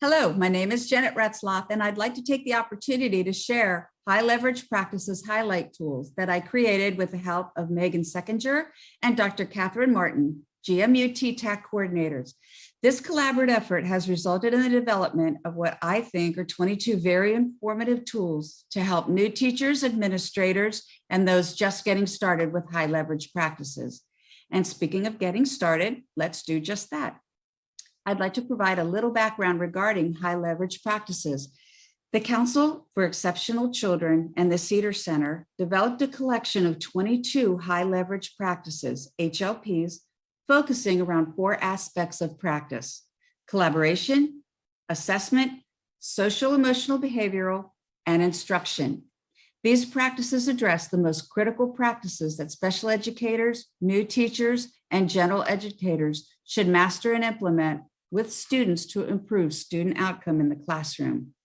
Hello, my name is Janet Ratzlaff, and I'd like to take the opportunity to share high leverage practices highlight tools that I created with the help of Megan Seckinger and Dr. Catherine Martin, GMU TTAC coordinators. This collaborative effort has resulted in the development of what I think are 22 very informative tools to help new teachers, administrators, and those just getting started with high leverage practices. And speaking of getting started, let's do just that. I'd like to provide a little background regarding high leverage practices. The Council for Exceptional Children and the Cedar Center developed a collection of 22 high leverage practices, HLPs, focusing around 4 aspects of practice: collaboration, assessment, social emotional behavioral, and instruction. These practices address the most critical practices that special educators, new teachers, and general educators should master and implement with students to improve student outcome in the classroom.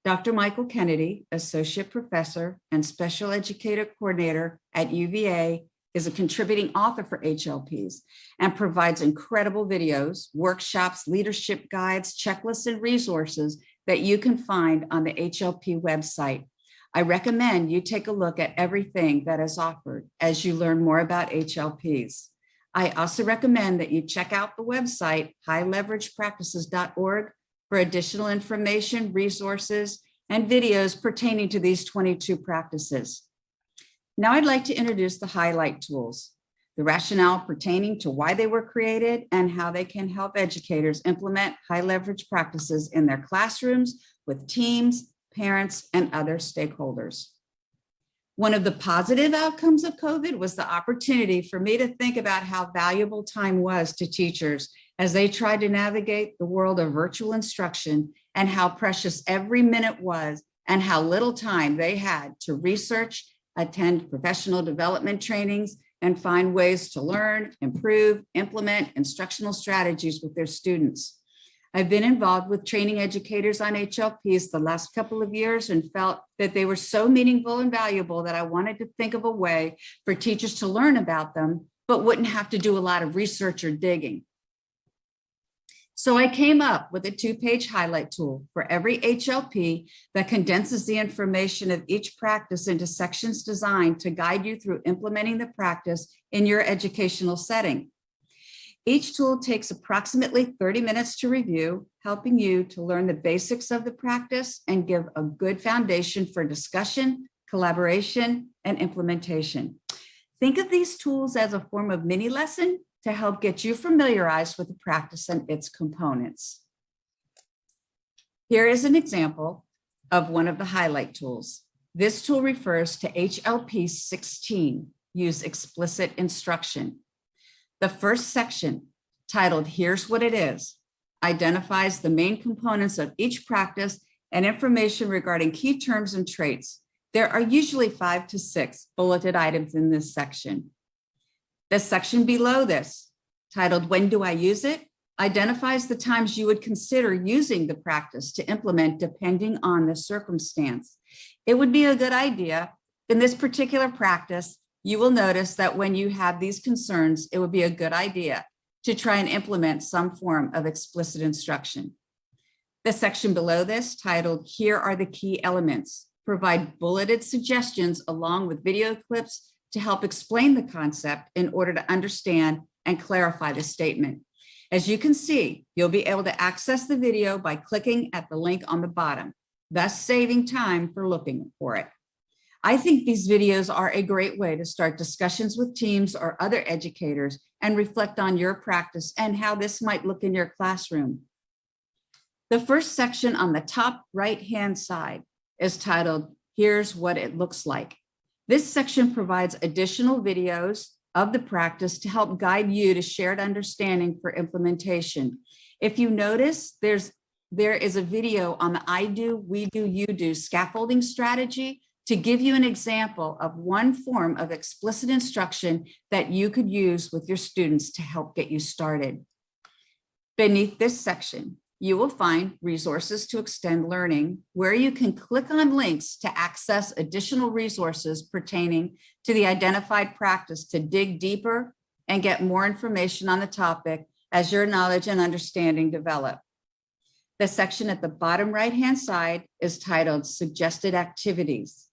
Dr. Michael Kennedy, Associate Professor and Special Educator Coordinator at UVA, is a contributing author for HLPs and provides incredible videos, workshops, leadership guides, checklists, and resources that you can find on the HLP website. I recommend you take a look at everything that is offered as you learn more about HLPs. I also recommend that you check out the website highleveragepractices.org for additional information, resources, and videos pertaining to these 22 practices. Now I'd like to introduce the highlight tools, the rationale pertaining to why they were created and how they can help educators implement high leverage practices in their classrooms with teams, parents, and other stakeholders. One of the positive outcomes of COVID was the opportunity for me to think about how valuable time was to teachers as they tried to navigate the world of virtual instruction, and how precious every minute was and how little time they had to research, attend professional development trainings, and find ways to learn, improve, implement instructional strategies with their students. I've been involved with training educators on HLPs the last couple of years and felt that they were so meaningful and valuable that I wanted to think of a way for teachers to learn about them, but wouldn't have to do a lot of research or digging. So I came up with a 2-page highlight tool for every HLP that condenses the information of each practice into sections designed to guide you through implementing the practice in your educational setting. Each tool takes approximately 30 minutes to review, helping you to learn the basics of the practice and give a good foundation for discussion, collaboration, and implementation. Think of these tools as a form of mini lesson to help get you familiarized with the practice and its components. Here is an example of one of the highlight tools. This tool refers to HLP 16, use explicit instruction. The first section, titled "Here's What It Is," identifies the main components of each practice and information regarding key terms and traits. There are usually 5 to 6 bulleted items in this section. The section below this, titled "When Do I Use It?" identifies the times you would consider using the practice to implement depending on the circumstance. It would be a good idea in this particular practice. You will notice that when you have these concerns, it would be a good idea to try and implement some form of explicit instruction. The section below this, titled "Here Are the Key Elements," provide bulleted suggestions along with video clips to help explain the concept in order to understand and clarify the statement. As you can see, you'll be able to access the video by clicking at the link on the bottom, thus saving time for looking for it. I think these videos are a great way to start discussions with teams or other educators and reflect on your practice and how this might look in your classroom. The first section on the top right-hand side is titled "Here's What It Looks Like." This section provides additional videos of the practice to help guide you to shared understanding for implementation. If you notice, there is a video on the I do, we do, you do scaffolding strategy to give you an example of one form of explicit instruction that you could use with your students to help get you started. Beneath this section, you will find resources to extend learning, where you can click on links to access additional resources pertaining to the identified practice to dig deeper and get more information on the topic as your knowledge and understanding develop. The section at the bottom right-hand side is titled Suggested Activities.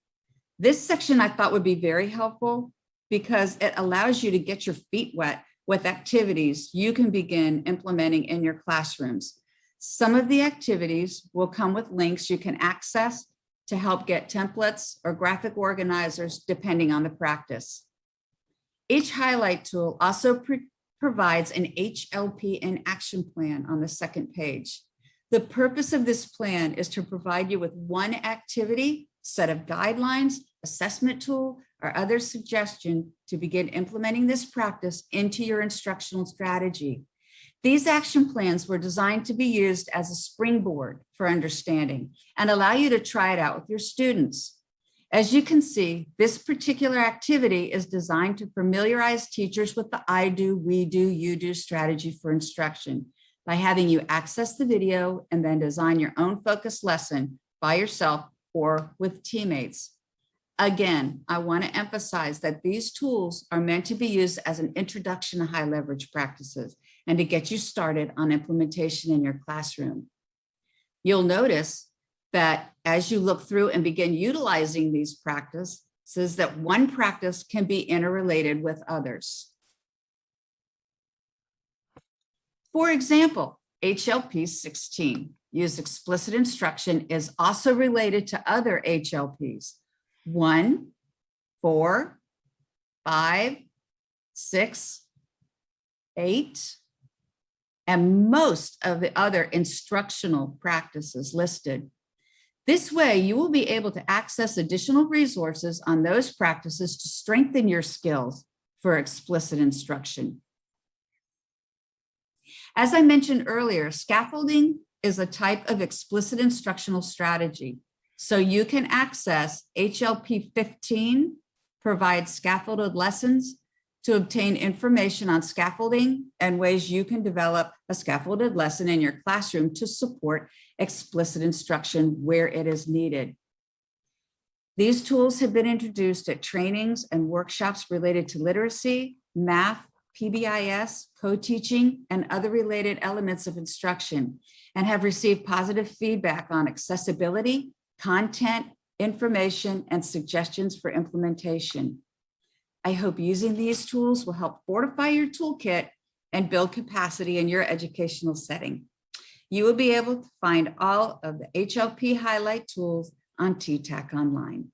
This section I thought would be very helpful because it allows you to get your feet wet with activities you can begin implementing in your classrooms. Some of the activities will come with links you can access to help get templates or graphic organizers depending on the practice. Each highlight tool also provides an HLP and action plan on the second page. The purpose of this plan is to provide you with one activity, set of guidelines, assessment tool, or other suggestion to begin implementing this practice into your instructional strategy. These action plans were designed to be used as a springboard for understanding and allow you to try it out with your students. As you can see, this particular activity is designed to familiarize teachers with the I do, we do, you do strategy for instruction by having you access the video and then design your own focused lesson by yourself or with teammates. Again, I want to emphasize that these tools are meant to be used as an introduction to high leverage practices and to get you started on implementation in your classroom. You'll notice that as you look through and begin utilizing these practices, that one practice can be interrelated with others. For example, HLP 16, use explicit instruction, is also related to other HLPs. 1, 4, 5, 6, 8, and most of the other instructional practices listed. This way, you will be able to access additional resources on those practices to strengthen your skills for explicit instruction. As I mentioned earlier, scaffolding is a type of explicit instructional strategy. So you can access HLP 15, provide scaffolded lessons to obtain information on scaffolding and ways you can develop a scaffolded lesson in your classroom to support explicit instruction where it is needed. These tools have been introduced at trainings and workshops related to literacy, math, PBIS, co-teaching, and other related elements of instruction, and have received positive feedback on accessibility, content, information, and suggestions for implementation. I hope using these tools will help fortify your toolkit and build capacity in your educational setting. You will be able to find all of the HLP highlight tools on TTAC online.